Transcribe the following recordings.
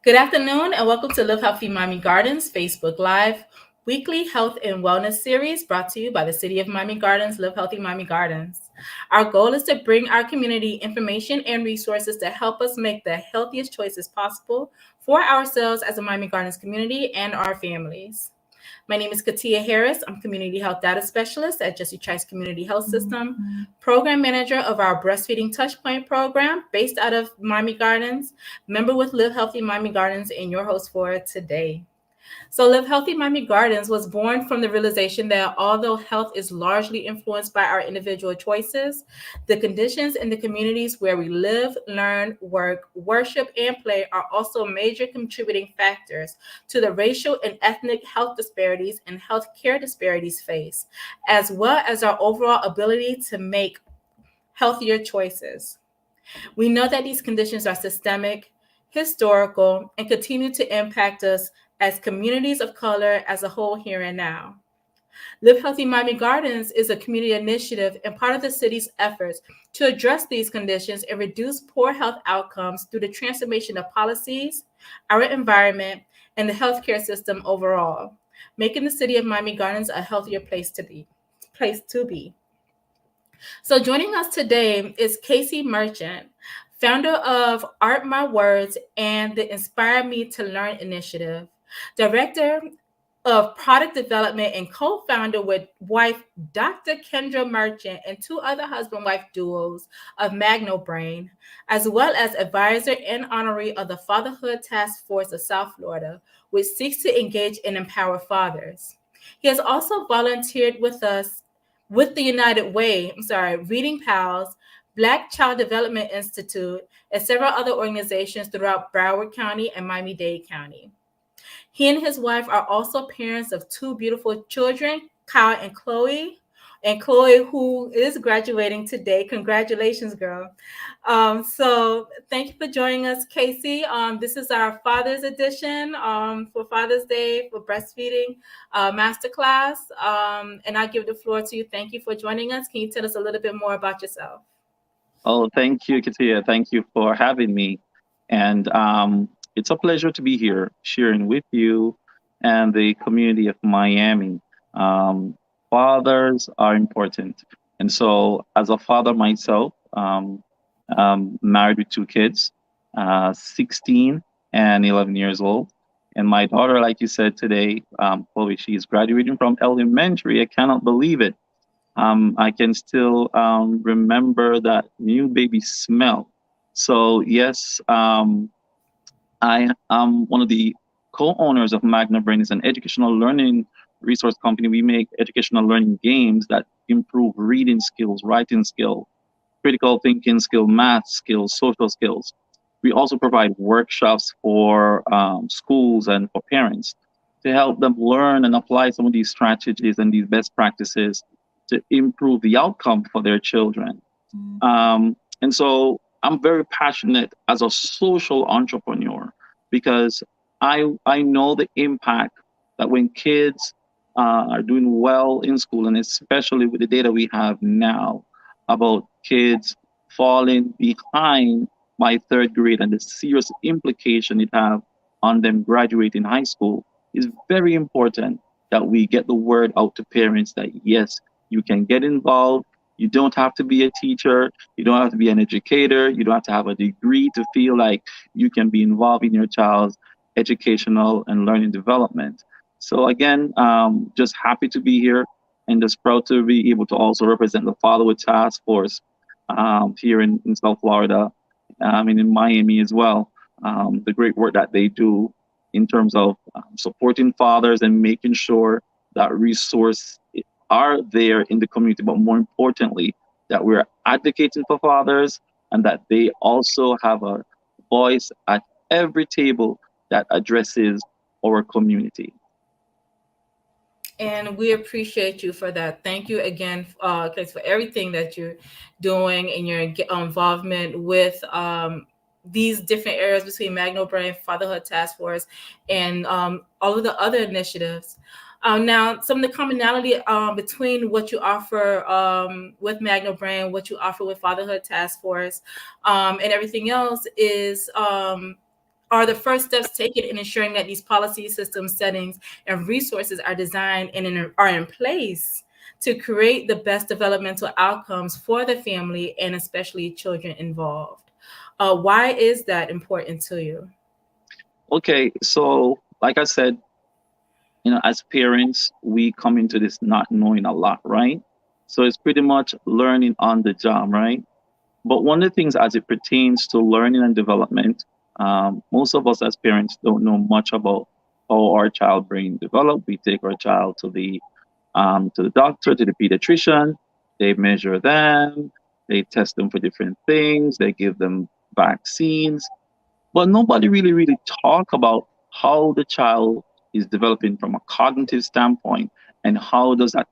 Good afternoon and welcome to Live Healthy Miami Gardens Facebook Live weekly health and wellness series brought to you by the City of Miami Gardens, Live Healthy Miami Gardens. Our goal is to bring our community information and resources to help us make the healthiest choices possible for ourselves as a Miami Gardens community and our families. My name is KeTia Harris. I'm Community Health Data Specialist at JTCHS Community Health System, Program Manager of our Breastfeeding Touchpoint Program based out of Miami Gardens, member with Live Healthy Miami Gardens, and your host for today. So, Live Healthy Miami Gardens was born from the realization that although health is largely influenced by our individual choices, the conditions in the communities where we live, learn, work, worship, and play are also major contributing factors to the racial and ethnic health disparities and healthcare disparities faced, as well as our overall ability to make healthier choices. We know that these conditions are systemic, historical, and continue to impact us as communities of color as a whole here and now. Live Healthy Miami Gardens is a community initiative and part of the city's efforts to address these conditions and reduce poor health outcomes through the transformation of policies, our environment, and the healthcare system overall, making the city of Miami Gardens a healthier place to be. So joining us today is Casey Merchant, founder of Art My Words and the Inspire Me to Learn initiative, director of product development and co-founder with wife Dr. Kendra Merchant and two other husband-wife duos of Magna Brain, as well as advisor and honoree of the Fatherhood Task Force of South Florida, which seeks to engage and empower fathers. He has also volunteered with us with the Reading Pals, Black Child Development Institute, and several other organizations throughout Broward County and Miami-Dade County. He and his wife are also parents of two beautiful children, Kyle and Chloe. And Chloe, who is graduating today. Congratulations, girl. So thank you for joining us, Casey. This is our Father's Edition for Father's Day for Breastfeeding Masterclass. And I give the floor to you. Thank you for joining us. Can you tell us a little bit more about yourself? Oh, thank you, Katia. Thank you for having me. And it's a pleasure to be here sharing with you and the community of Miami. Um, Fathers are important. And so, as a father myself, married with two kids, 16 and 11 years old. And my daughter, like you said today, Chloe, she's graduating from elementary. I cannot believe it. I can still remember that new baby smell. So yes, I am one of the co-owners of Magna Brain. It's an educational learning resource company. We make educational learning games that improve reading skills, writing skills, critical thinking skill, math skills, social skills. We also provide workshops for schools and for parents to help them learn and apply some of these strategies and these best practices to improve the outcome for their children. And so I'm very passionate as a social entrepreneur because I know the impact that when kids are doing well in school, and especially with the data we have now about kids falling behind by third grade and the serious implication it have on them graduating high school, is very important that we get the word out to parents that yes, you can get involved. You don't have to be a teacher. You don't have to be an educator. You don't have to have a degree to feel like you can be involved in your child's educational and learning development. So again, just happy to be here and just proud to be able to also represent the Fatherhood Task Force here in South Florida and in Miami as well. The great work that they do in terms of supporting fathers and making sure that resources are there in the community, but more importantly, that we're advocating for fathers and that they also have a voice at every table that addresses our community. And we appreciate you for that. Thank you again, Case, for everything that you're doing and your involvement with these different areas between Magno Brain, Fatherhood Task Force, and all of the other initiatives. Now, some of the commonality between what you offer with Magno Brain, what you offer with Fatherhood Task Force, and everything else is are the first steps taken in ensuring that these policy systems, settings, and resources are designed and are in place to create the best developmental outcomes for the family and especially children involved. Why is that important to you? Okay, so like I said, as parents, we come into this not knowing a lot, right? So it's pretty much learning on the job, right? But one of the things as it pertains to learning and development, most of us as parents don't know much about how our child brain develop. We take our child to the doctor, to the pediatrician. They measure them. They test them for different things. They give them vaccines. But nobody really talk about how the child is developing from a cognitive standpoint and how does that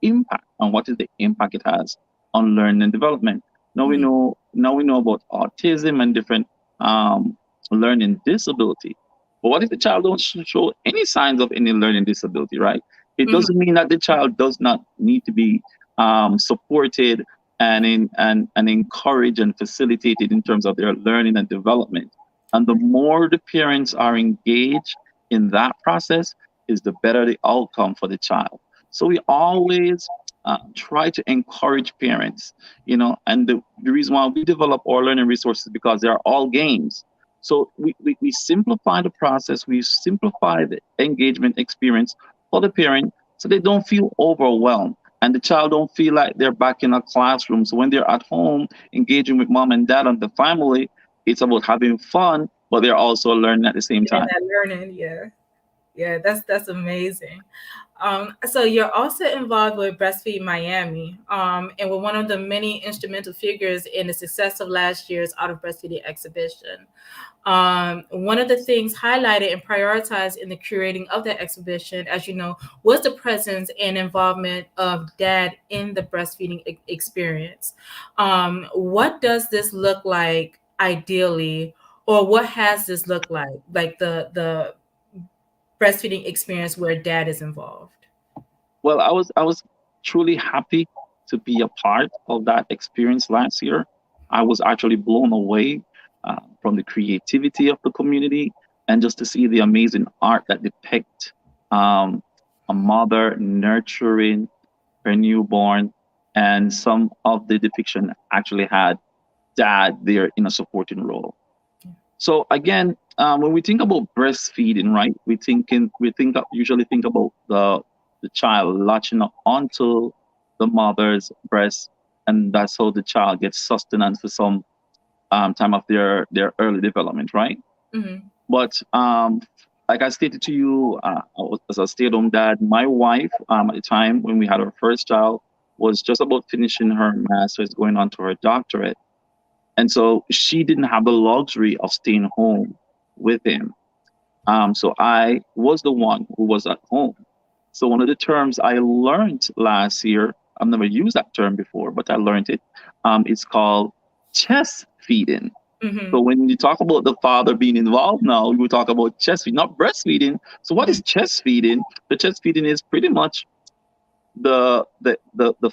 impact and what is the impact it has on learning and development. Mhm. Now we know about autism and different um, learning disability. But what if the child don't show any signs of any learning disability, right? It Mhm. doesn't mean that the child does not need to be supported and encouraged and facilitated in terms of their learning and development. And the more the parents are engaged in that process, is the better the outcome for the child. So we always try to encourage parents, and the reason why we develop our learning resources because they are all games. So we simplify the process, we simplify the engagement experience for the parent so they don't feel overwhelmed and the child don't feel like they're back in a classroom. So when they're at home engaging with mom and dad and the family, it's about having fun, but they're also learning at the same Getting time. that learning, yeah. Yeah, that's amazing. So you're also involved with Breastfeed Miami, and were one of the many instrumental figures in the success of last year's Out of Breastfeeding exhibition. One of the things highlighted and prioritized in the curating of that exhibition, as you know, was the presence and involvement of dad in the breastfeeding experience. What does this look like ideally, or what has this looked like the breastfeeding experience where dad is involved? Well, I was truly happy to be a part of that experience last year. I was actually blown away from the creativity of the community and just to see the amazing art that depict um, a mother nurturing her newborn, and some of the depiction actually had dad there in a supporting role. So again, when we think about breastfeeding, right, usually think about the child latching up onto the mother's breast, and that's how the child gets sustenance for some time of their early development, right? Hmm. But like I stated to you, as a stay-at-home dad, my wife at the time when we had our first child was just about finishing her master's, going on to her doctorate, and so she didn't have the luxury of staying home with him. So I was the one who was at home. So one of the terms I learned last year, I've never used that term before, but I learned it. It's called chest feeding. So Hmm. when you talk about the father being involved now, you will talk about chest feeding, not breastfeeding. So what Hmm. is chest feeding? The chest feeding is pretty much the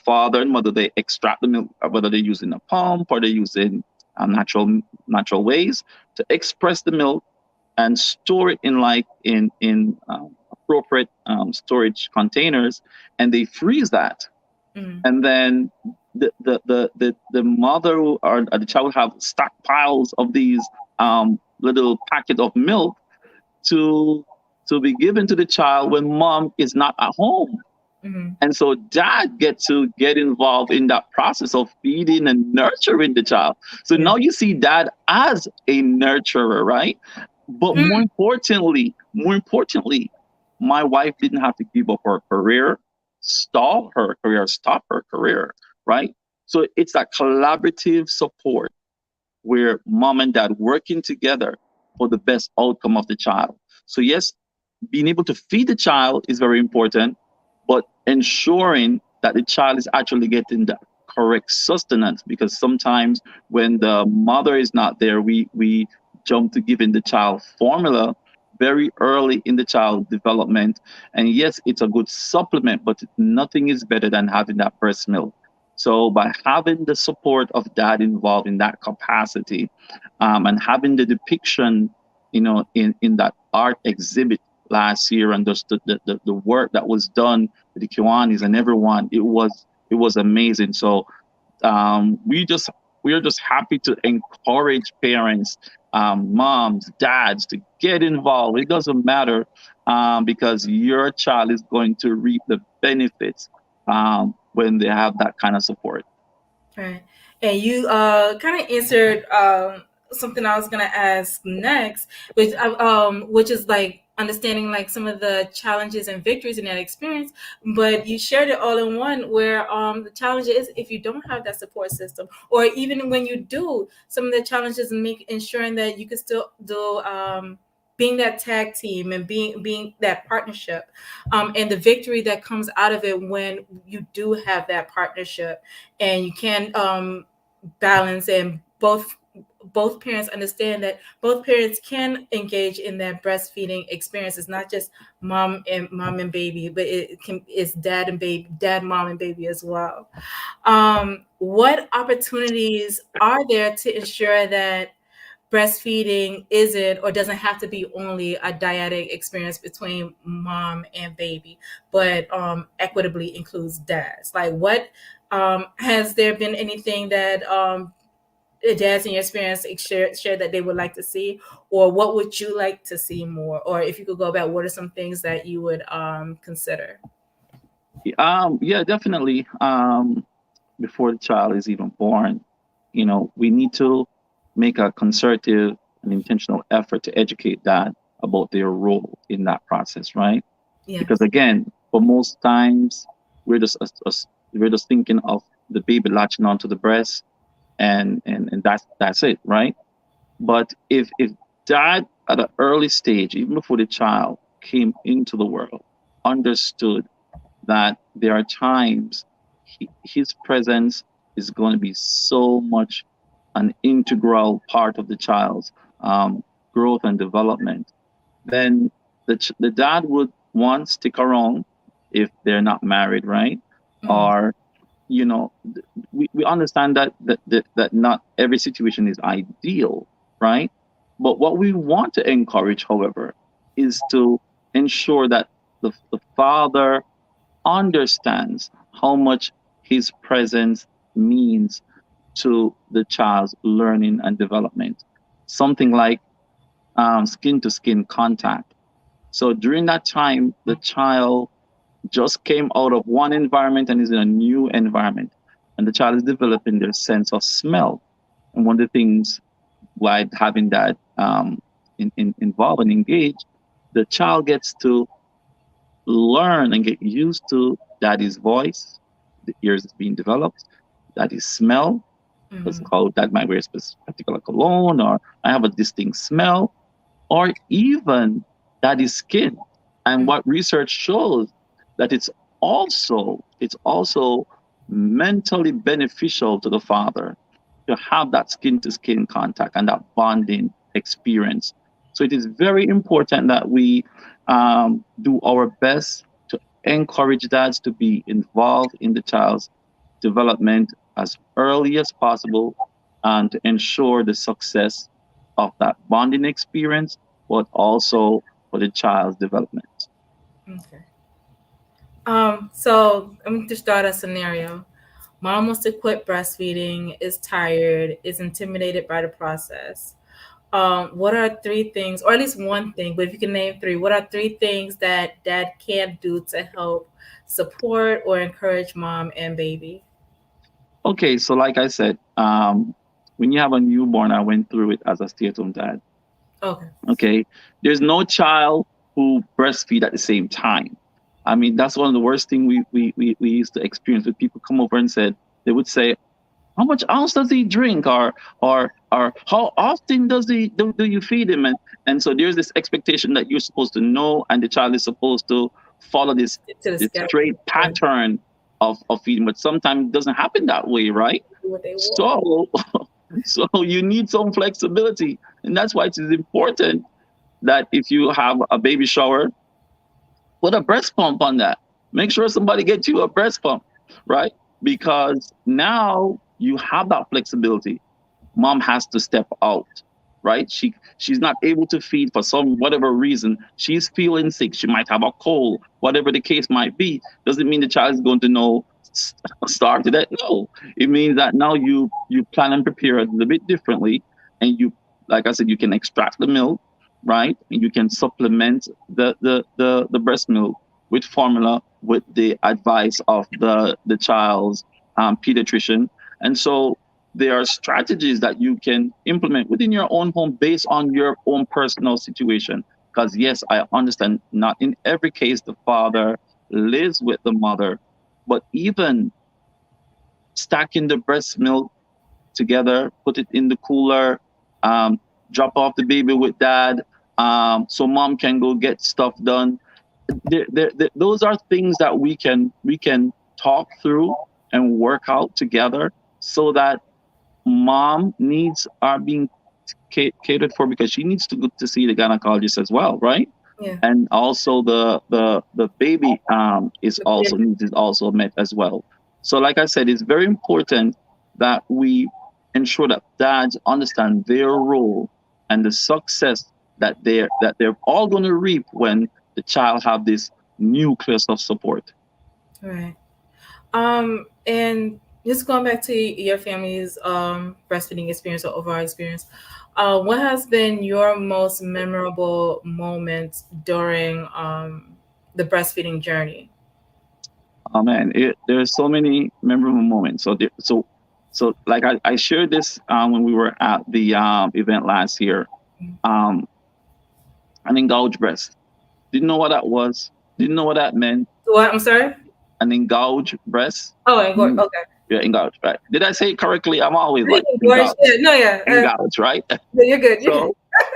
father and mother, they extract the milk, whether they're using a pump or they're using natural ways to express the milk and store it in appropriate storage containers, and they freeze that, Hmm. and then the mother or the child will have stockpiles of these little packet of milk to be given to the child when mom is not at home. Hmm. And so dad gets to get involved in that process of feeding and nurturing the child. So Yeah. now you see dad as a nurturer, right? But more importantly, my wife didn't have to give up her career, stop her career, right? So it's that collaborative support where mom and dad working together for the best outcome of the child. So yes, being able to feed the child is very important, but ensuring that the child is actually getting the correct sustenance, because sometimes when the mother is not there, we jump to giving the child formula very early in the child development. And yes, it's a good supplement, but nothing is better than having that breast milk. So by having the support of dad involved in that capacity, and having the depiction in that art exhibit last year, and just the work that was done with the Kiwanis and everyone. It was amazing. So we are just happy to encourage parents, moms, dads, to get involved. It doesn't matter, because your child is going to reap the benefits when they have that kind of support. Right. And you kind of answered something I was gonna ask next, which is like understanding like some of the challenges and victories in that experience. But you shared it all in one, where the challenge is if you don't have that support system, or even when you do, some of the challenges in ensuring that you can still do. Being that tag team and being that partnership, and the victory that comes out of it when you do have that partnership, and you can balance, and both parents understand that both parents can engage in that breastfeeding experience. It's not just mom and baby, but it's dad and baby, dad, mom, and baby as well. What opportunities are there to ensure that breastfeeding isn't or doesn't have to be only a dyadic experience between mom and baby, but equitably includes dads? Like, what has there been anything that dads in your experience share that they would like to see, or what would you like to see more? Or if you could go back, what are some things that you would consider? Yeah, definitely. Before the child is even born, we need to make a concerted and intentional effort to educate dad about their role in that process, right? Because Yes. again, for most times, we're just thinking of the baby latching onto the breast, and that's it, right? But if dad at an early stage, even before the child came into the world, understood that there are times his presence is going to be so much an integral part of the child's growth and development, then the dad would, one, stick around if they're not married, right? Mm. Or we understand that not every situation is ideal, right? But what we want to encourage, however, is to ensure that the father understands how much his presence means to the child's learning and development. Something like skin to skin contact. So during that time, the child just came out of one environment and is in a new environment, and the child is developing their sense of smell. And one of the things by having that involved and engaged, the child gets to learn and get used to daddy's voice, the ears is being developed, daddy's smell, because Mm-hmm. how that might wear a particular cologne, or I have a distinct smell, or even daddy's skin. And what research shows that it's also mentally beneficial to the father to have that skin to skin contact and that bonding experience. So it is very important that we do our best to encourage dads to be involved in the child's development as early as possible, and to ensure the success of that bonding experience, but also for the child's development. Okay. So let me just start a scenario. Mom wants to quit breastfeeding, is tired, is intimidated by the process. What are three things, or at least one thing, but if you can name three, what are three things that dad can do to help support or encourage mom and baby? Okay, so like I said, when you have a newborn, I went through it as a stay-at-home dad. Okay. Okay, there's no child who breastfeed at the same time. I mean, that's one of the worst things we used to experience. When people come over and said, they would say, how much ounce does he drink, or how often do you feed him? And so there's this expectation that you're supposed to know, and the child is supposed to follow To the this schedule. straight pattern of feeding, but sometimes it doesn't happen that way, right? Do what they want. So so you need some flexibility, and that's why it is important that if you have a baby shower, put a breast pump on that. Make sure somebody gets you a breast pump, right? Because now you have that flexibility. Mom has to step out, right? She's not able to feed for some whatever reason. She's feeling sick. She might have a cold, whatever the case might be. Doesn't mean the child is going to know starve to death. No, it means that now you plan and prepare a little bit differently, and you, like I said, you can extract the milk, right? And you can supplement the breast milk with formula with the advice of the child's pediatrician. And so there are strategies that you can implement within your own home based on your own personal situation. Because yes, I understand not in every case the father lives with the mother, but even stacking the breast milk together, put it in the cooler, um, drop off the baby with dad, so mom can go get stuff done. Those are things that we can talk through and work out together, so that mom needs are being catered for, because she needs to go to see the gynecologist as well, right? Yeah. And also the baby is also needs is also met as well. So like I said, it's very important that we ensure that dads understand their role and the success that they're all going to reap when the child have this nucleus of support. Right. And just going back to your family's breastfeeding experience or overall experience, what has been your most memorable moment during the breastfeeding journey? Oh man, there's so many memorable moments. So like I shared this when we were at the event last year. Um, an engorged breast. Didn't know what that was. Didn't know what that meant. What? I'm sorry. An engorged breast. Oh, and Mm, okay. yeah, engorged. Right? Did I say it correctly? I'm always like Yeah, engorged. no, yeah. Engorged, right? You're good. You're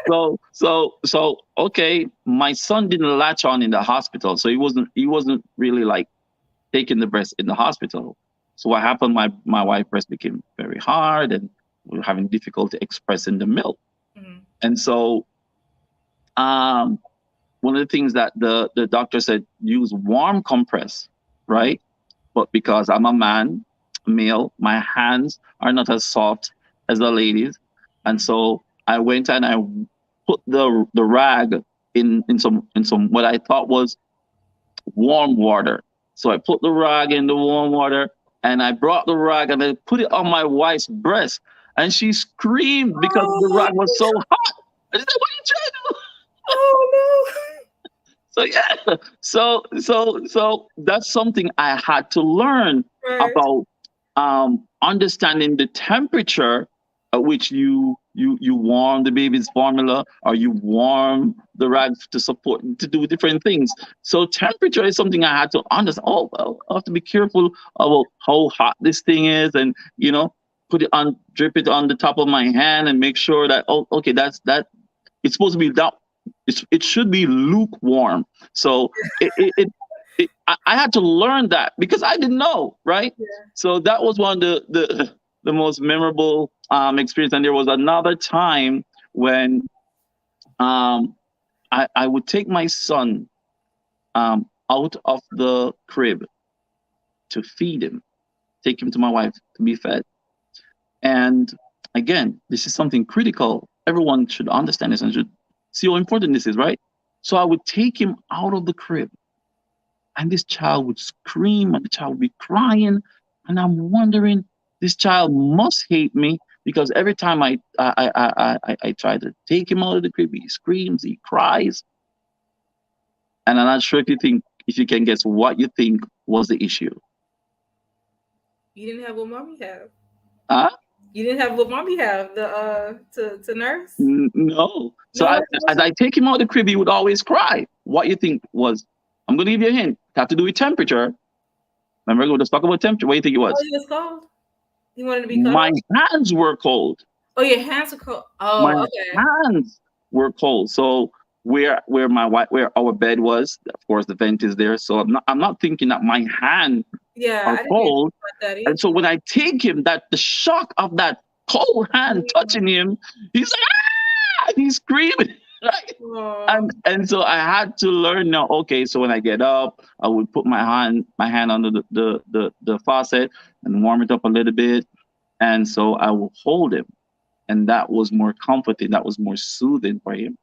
good. So okay. My son didn't latch on in the hospital, so he wasn't really like taking the breast in the hospital. So what happened? My wife's breast became very hard, and we were having difficulty expressing the milk. Mhm. And so, um, one of the things that the doctor said, use warm compress, right? But because I'm a man, male, my hands are not as soft as the ladies, and so I went and I put the rag in some what I thought was warm water. So I put the rag in the warm water, and I brought the rag and I put it on my wife's breast, and she screamed because the Oh, rag was so hot. I said, "What are you trying to do?" oh So yeah, so that's something I had to learn no. Right. about, understanding the temperature at which you warm the baby's formula, or you warm the rag to support to do different things. So temperature is something I had to understand. Oh well, I have to be careful about how hot this thing is, and put it on, drip it on the top of my hand, and make sure that, oh okay, it's supposed to be that it should be lukewarm. So I had to learn that because I didn't know, right? Yeah. So that was one of the most memorable experience. And there was another time when um, I would take my son out of the crib to feed him, take him to my wife to be fed. And again, this is something critical. Everyone should understand this and should see how important this is, right? So I would take him out of the crib, and this child would scream, and the child would be crying. And I'm wondering, this child must hate me, because every time I try to take him out of the crib, he screams, he cries. And I'm not sure if you can guess what you think was the issue. You didn't have what mommy have. Huh? You didn't have what mommy have the to nurse. No. So No. as I take him out of the crib, he would always cry. What you think was? I'm going to give you a hint. It had to do with temperature. Remember, we'll just talk about temperature. What do you think it Oh, was? he was cold. He wanted to be cold. My hands were cold. Oh, your hands are cold. My Oh, okay. hands were cold. So where our bed was, of course, the vent is there. So I'm not thinking that my hand Yeah, are I didn't even cold. think about that And either. so when I take him, that the shock of that cold hand touching him, he's like, ah! He's screaming. Right? Oh, And so I had to learn now. Okay, so when I get up, I would put my hand under the faucet and warm it up a little bit, and so I will hold him. and that was more comforting, that was more soothing for him.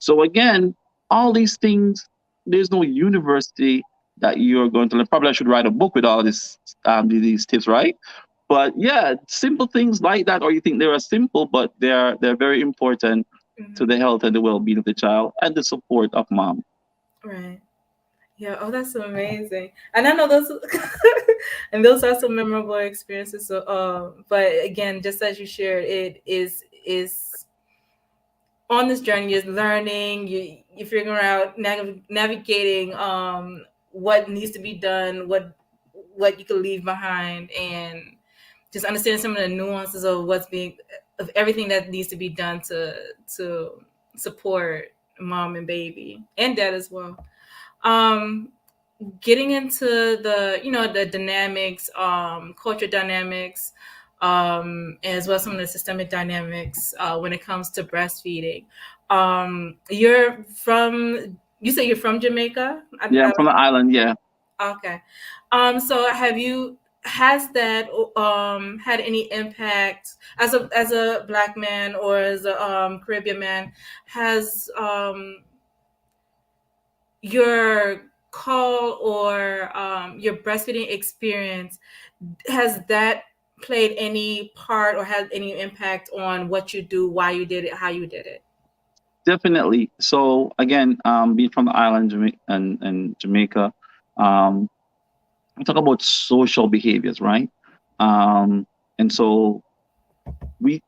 So again, all these things, there's no university that you're going to learn. Probably I should write a book with all this these tips, right? But yeah, simple things like that, or you think they are simple, but they're very important to Mm-hmm. the health and the well-being of the child and the support of mom. Right. Yeah. Oh, that's so amazing. And I know those, and those are some memorable experiences. So, but again, just as you shared, it is on this journey is learning. You figuring out navigating what needs to be done, what you can leave behind, and just understanding some of the nuances of what's being of everything that needs to be done to support mom and baby and dad as well. Um, Getting into the the dynamics, culture dynamics, as well as some of the systemic dynamics when it comes to breastfeeding. You say you're from Jamaica. Yeah, I'm from the island. Yeah, Okay. So have you has that had any impact as a black man or as a Caribbean man? Has your call or your breastfeeding experience, has that played any part or had any impact on what you do, why you did it, how you did it? definitely. So again, being from the island, and Jamaica, um, we talk about social behaviors, right? Um, and so we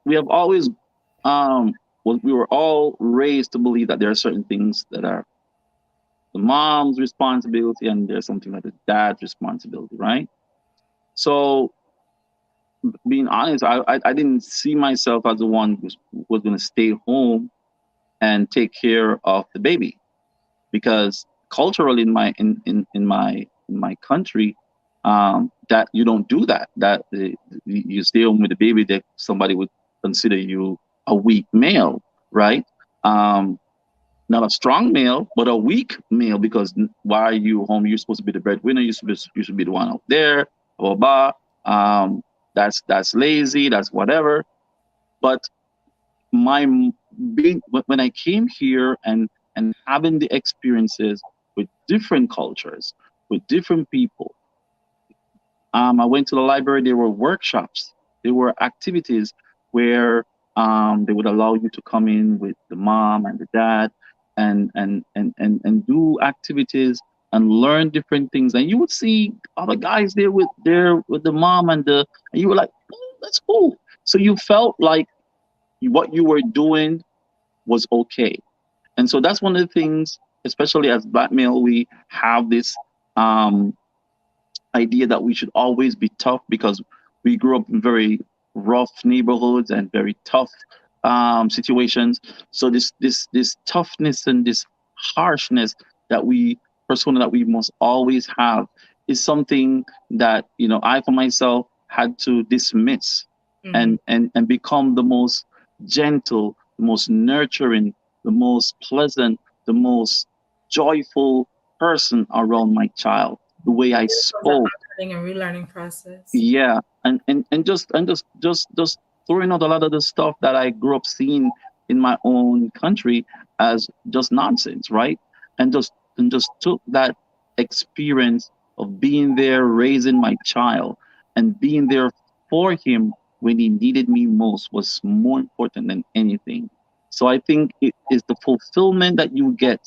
we have always we were all raised to believe that there are certain things that are the mom's responsibility and there's something like the dad's responsibility, right? So being honest, I didn't see myself as the one who was going to stay home and take care of the baby, because culturally in my country, that you don't do that, that you stay home with the baby, that somebody would consider you a weak male, right? um, Not a strong male, but a weak male, because why are you home? You're supposed to be the breadwinner. You should be the one out there. Blah blah. Blah. That's lazy. That's whatever. But my being when I came here and having the experiences with different cultures, with different people, I went to the library. There were workshops. There were activities where they would allow you to come in with the mom and the dad, and do activities and learn different things. And you would see other guys there with the mom and you were like, oh, that's cool. So you felt like what you were doing was okay. And so that's one of the things, especially as black male, we have this um, idea that we should always be tough because we grew up in very rough neighborhoods and very tough situations. So this toughness and this harshness that we persona that we must always have is something that I for myself had to dismiss Mm-hmm. and become the most gentle, the most nurturing, the most pleasant, the most joyful person around my child, the way I It was an spoke. unlearning and relearning process. Yeah, and just throwing out a lot of the stuff that I grew up seeing in my own country as just nonsense, right? And just took that experience of being there, raising my child, and being there for him when he needed me most was more important than anything. So I think it is the fulfillment that you get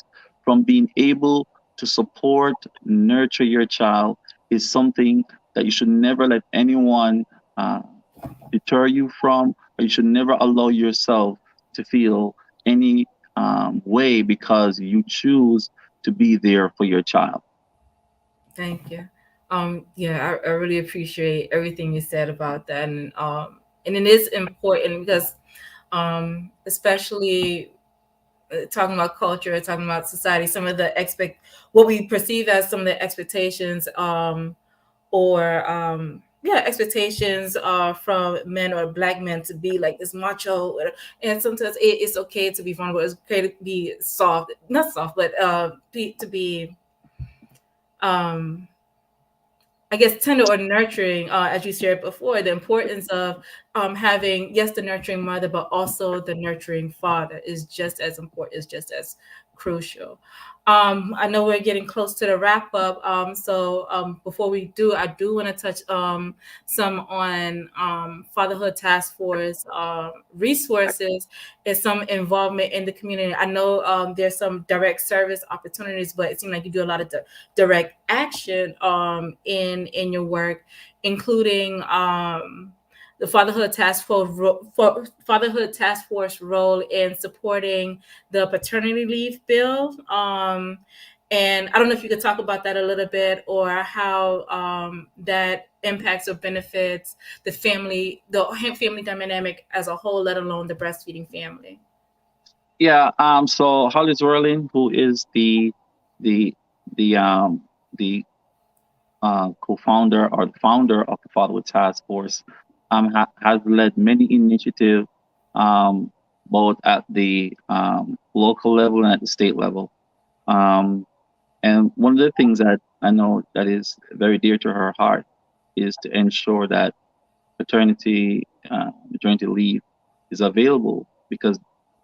from being able to support, nurture your child is something that you should never let anyone uh, deter you from, or you should never allow yourself to feel any way because you choose to be there for your child. Thank you. Yeah, I really appreciate everything you said about that, and it is important because, especially talking about culture, talking about society, some of the what we perceive as some of the expectations, or yeah, expectations from men or black men to be like this macho, and sometimes it's okay to be vulnerable. It's okay to be soft, not soft, but to be um I guess tender or nurturing, as you shared before, the importance of having, yes, the nurturing mother, but also the nurturing father is just as important, is just as crucial. I know we're getting close to the wrap up. So before we do, I do want to touch some on Fatherhood Task Force resources and some involvement in the community. I know there's some direct service opportunities, but it seems like you do a lot of direct action in your work, including the Fatherhood Task Force role in supporting the paternity leave bill. And I don't know if you could talk about that a little bit, or how that impacts or benefits the family dynamic as a whole, let alone the breastfeeding family. Yeah. So Hollis Werlin, who is the the the co-founder or the founder of the Fatherhood Task Force, has led many initiatives, um, both at the local level and at the state level. Um, and one of the things that I know that is very dear to her heart is to ensure that maternity leave is available, because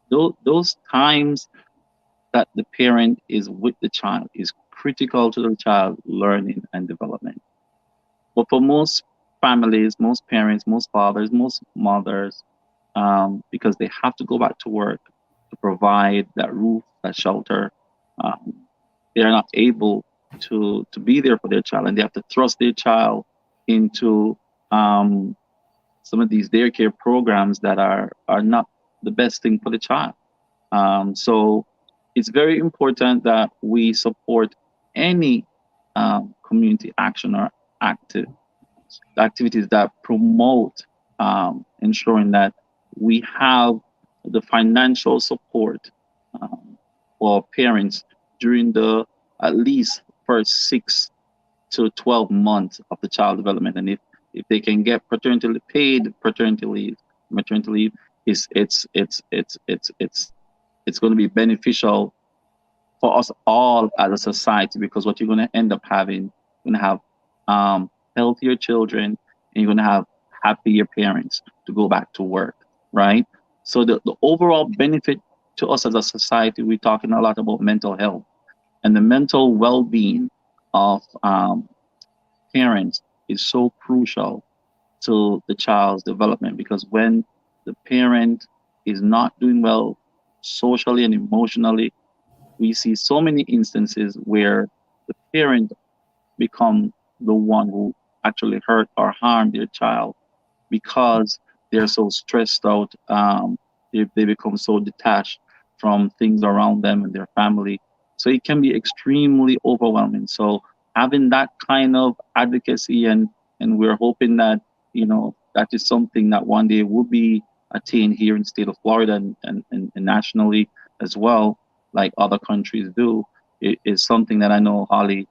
those times that the parent is with the child is critical to the child learning and development. But for most families, most parents, most fathers, most mothers, because they have to go back to work to provide that roof, that shelter, um, they are not able to be there for their child, and they have to thrust their child into um, some of these daycare programs that are not the best thing for the child. So it's very important that we support any community action or active activities that promote ensuring that we have the financial support um, for parents during the at least first 6 to 12 months of the child development. And if they can get paid paternity leave, maternity leave, is it's going to be beneficial for us all as a society, because what you're going to end up having, you're going to have healthier children, and you're going to have happier parents to go back to work, right? So the overall benefit to us as a society, we're talking a lot about mental health and the mental well-being of parents is so crucial to the child's development, because when the parent is not doing well socially and emotionally, we see so many instances where the parent become the one who actually hurt or harm their child, because they're so stressed out. They become so detached from things around them and their family. So it can be extremely overwhelming. So having that kind of advocacy, and we're hoping that that is something that one day will be attained here in the state of Florida, and nationally as well, like other countries do. It is something that I know Holly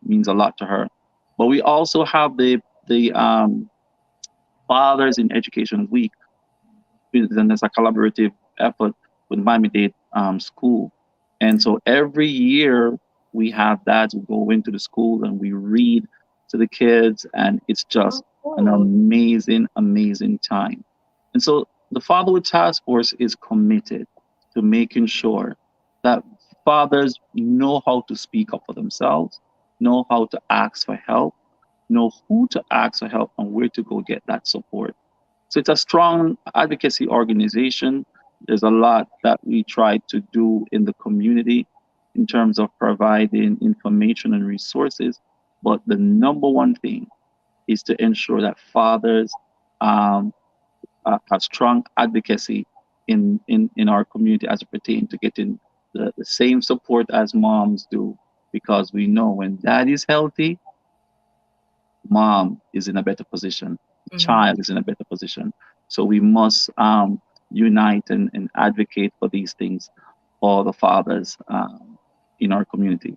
means a lot to her. But we also have the Fathers in Education Week, and it's a collaborative effort with Miami-Dade School. And so every year we have dads who go into the school and we read to the kids, and it's just an Oh, amazing, amazing time. And so the Fatherhood Task Force is committed to making sure that fathers know how to speak up for themselves, know how to ask for help, know who to ask for help, and where to go get that support. So it's a strong advocacy organization. There's a lot that we try to do in the community in terms of providing information and resources. But the number one thing is to ensure that fathers um, have strong advocacy in our community as it pertains to getting the same support as moms do. Because we know when dad is healthy, mom is in a better position, the mhm. child is in a better position. So we must unite and advocate for these things for the fathers in our community.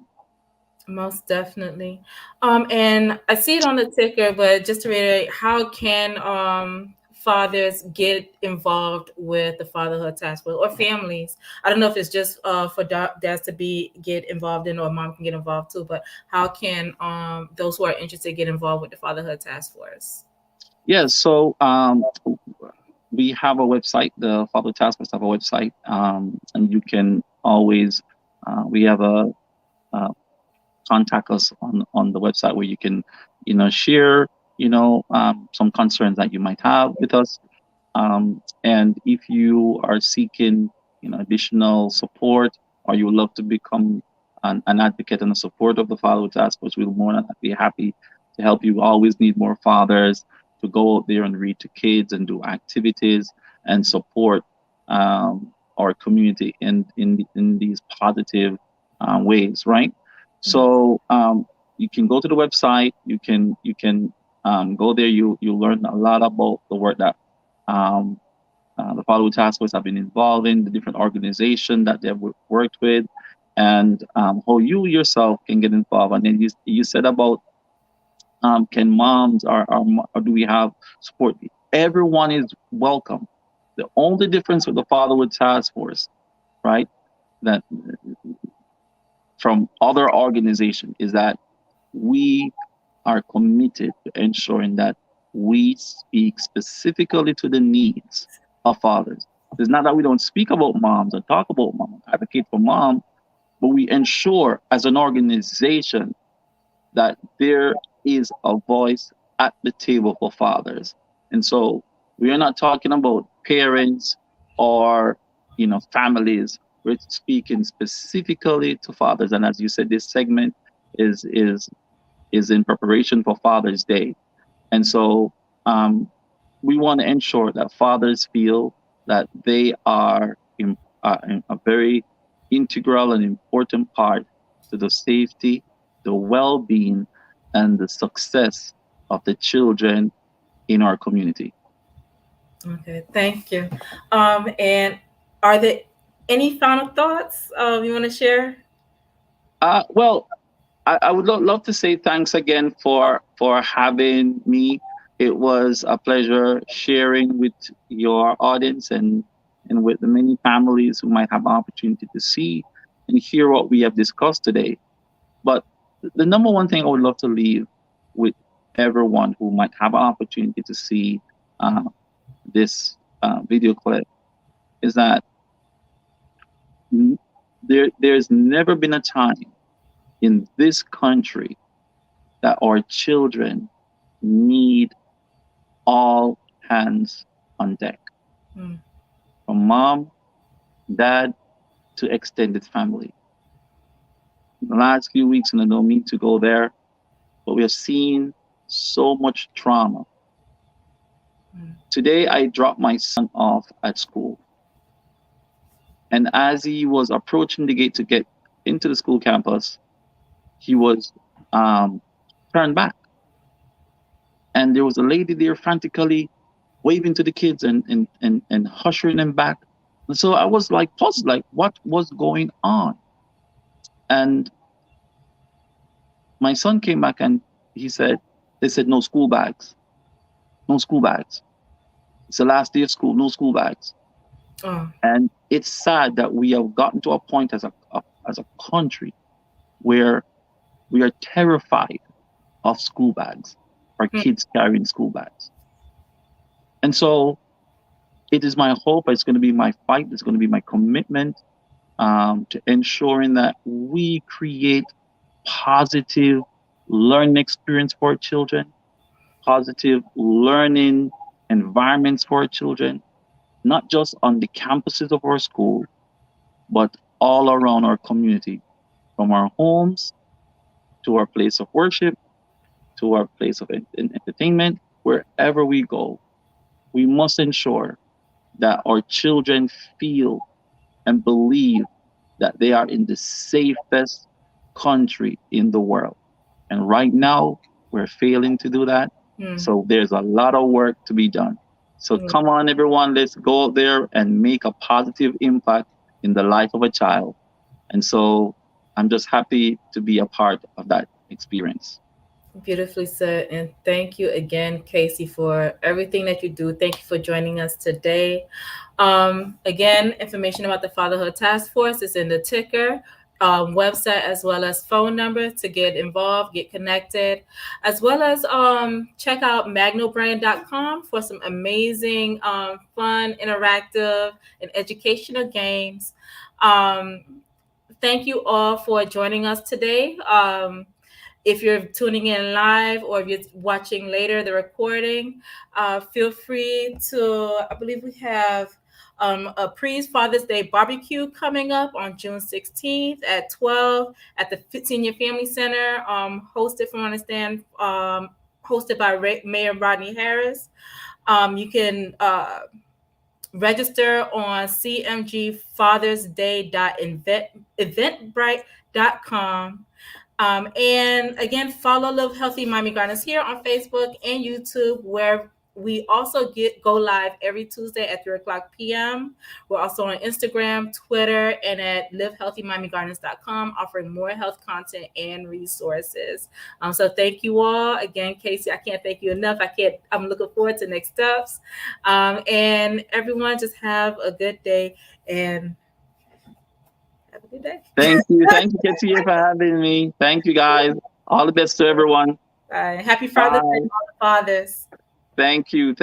Most definitely. And I see it on the ticker, but just to reiterate, how can fathers get involved with the Fatherhood Task Force, or families? I don't know if it's just for dads to get involved in, or mom can get involved too. But how can those who are interested get involved with the Fatherhood Task Force? Yeah, so we have a website. The Father Task Force have a website, and you can always we have a contact us on the website where you can share some concerns that you might have with us. And if you are seeking, additional support, or you would love to become an advocate and a support of the Fatherhood Task Force, we'll more than be happy to help you. We always need more fathers to go out there and read to kids and do activities and support our community in these positive ways, right? Mm. So you can go to the website. You can go there. You learn a lot about the work that um, the Fatherhood Task Force have been involved in, the different organizations that they've worked with, and how you yourself can get involved. And then you said about can moms or do we have support? Everyone is welcome. The only difference with the Fatherhood Task Force, right, that from other organizations is that we are committed to ensuring that we speak specifically to the needs of fathers. It's not that we don't speak about moms or talk about mom, advocate for mom, but we ensure as an organization that there is a voice at the table for fathers. And so we are not talking about parents or families. We're speaking specifically to fathers. And as you said, this segment is in preparation for Father's Day. And so um, we want to ensure that fathers feel that they are a very integral and important part to the safety, the well being, and the success of the children in our community. Okay, thank you. And are there any final thoughts you want to share? Well, I would love to say thanks again for having me. It was a pleasure sharing with your audience and with the many families who might have an opportunity to see and hear what we have discussed today. But the number one thing I would love to leave with everyone who might have an opportunity to see uh, this video clip is that n- there's never been a time in this country that our children need all hands on deck, Mm. from mom, dad, to extended family. In the last few weeks, and I don't mean to go there, but we have seen so much trauma. Mm. Today, I dropped my son off at school, and as he was approaching the gate to get into the school campus, he was um, turned back, and there was a lady there frantically waving to the kids and ushering them back. And so I was like puzzled, like what was going on? And my son came back and he said, they said no school bags, no school bags. It's the last day of school, no school bags. Oh. And it's sad that we have gotten to a point as a country where we are terrified of school bags, our Mm. kids carrying school bags. And so it is my hope, it's going to be my fight, it's going to be my commitment to ensuring that we create positive learning experience for our children, positive learning environments for our children, not just on the campuses of our school, but all around our community, from our homes to our place of worship to our place of entertainment, wherever we go. We must ensure that our children feel and believe that they are in the safest country in the world. And right now, we're failing to do that. Mm. So there's a lot of work to be done. So Mm. come on, everyone, let's go out there and make a positive impact in the life of a child. And so I'm just happy to be a part of that experience. Beautifully said. And thank you again, Casey, for everything that you do. Thank you for joining us today. Again, information about the Fatherhood Task Force is in the ticker. website as well as phone number to get involved, get connected, as well as check out magnobrain.com for some amazing, fun, interactive, and educational games. Um, Thank you all for joining us today. If you're tuning in live or if you're watching later the recording, feel free to, I believe we have a pre-Father's Day barbecue coming up on June 16th at 12 at the Senior Family Center, hosted from what I understand, hosted by Mayor Rodney Harris. You can register on cmgfathersday.eventbrite.com. And again, follow Live Healthy Miami Gardens here on Facebook and YouTube, where we also go live every Tuesday at 3 o'clock p.m. We're also on Instagram, Twitter, and at livehealthymiamigardens.com, offering more health content and resources. So thank you all. Again, Casey, I can't thank you enough. I'm looking forward to next steps. And everyone, just have a good day and have a good day. Thank you, KeTia, for having me. Thank you, guys. All the best to everyone. Bye. Happy Father's Day Bye. to all the fathers. Thank you.